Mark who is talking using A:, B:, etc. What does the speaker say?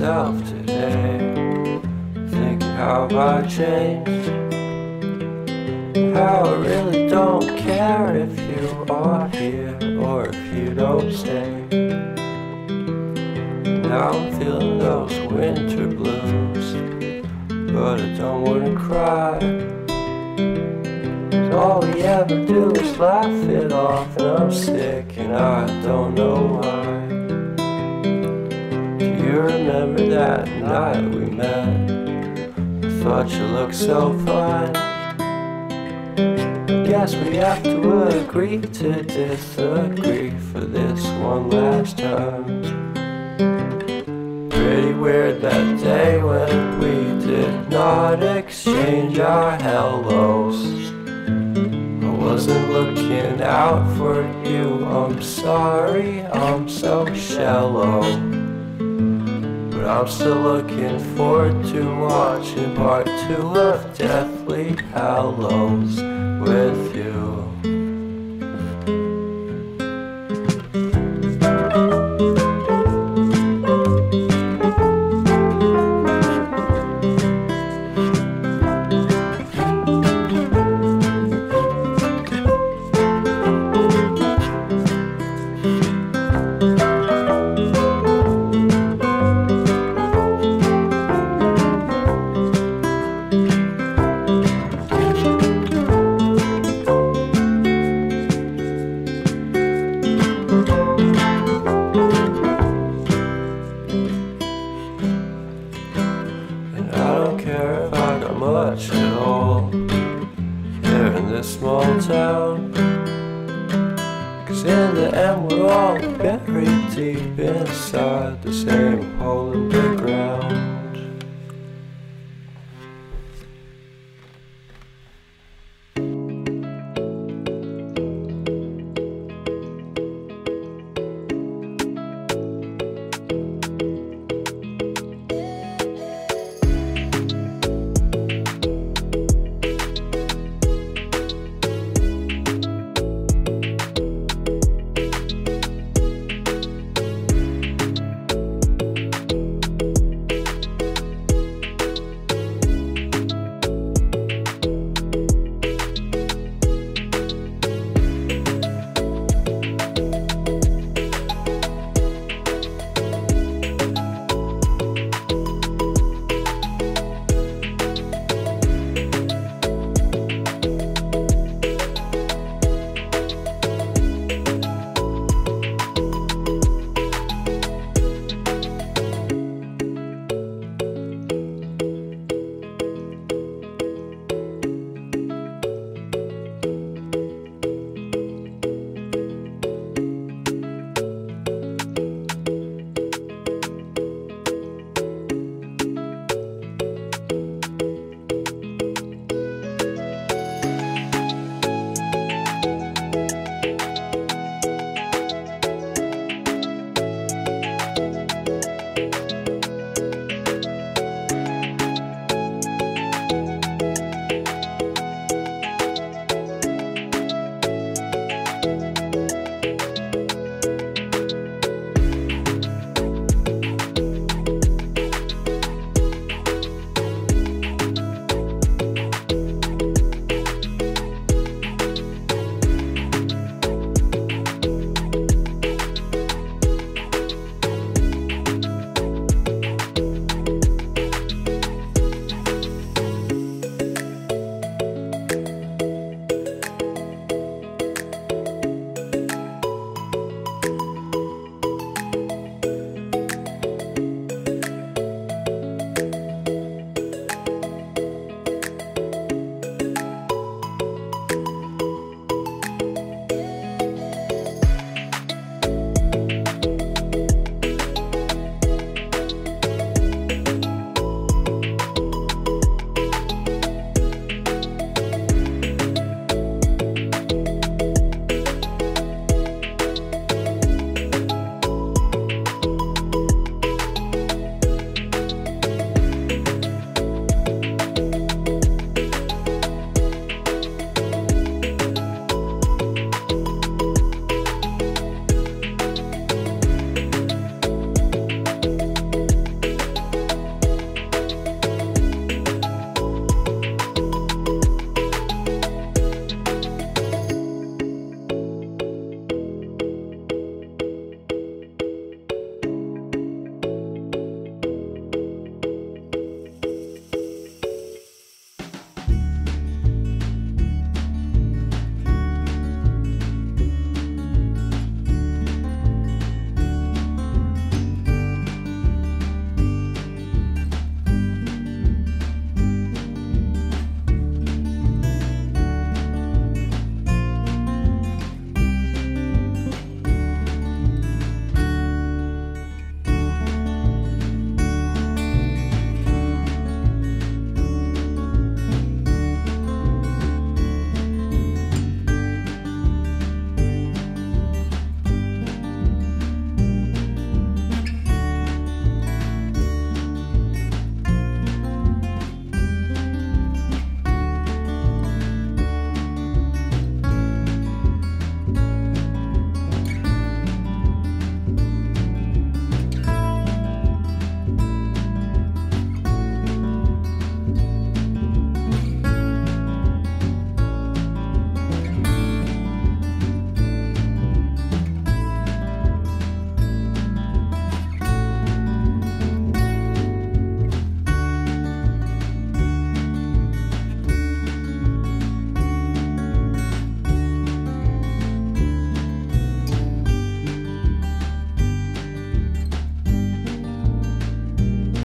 A: myself today, thinking how I changed, how I really don't care if you are here or if you don't stay. Now I'm feeling those winter blues, but I don't wanna cry. All we ever do is laugh it off, and I'm sick and I don't know why. Do you remember that night we met? I thought you looked so fine. I guess we have to agree to disagree for this one last time. Pretty weird that day when we did not exchange our hellos. I wasn't looking out for you, I'm sorry, I'm so shallow. But I'm still looking forward to watching part 2 of Deathly Hallows with you. Much at all here in this small town, 'cause in the end we're all buried deep inside the same hole in the ground.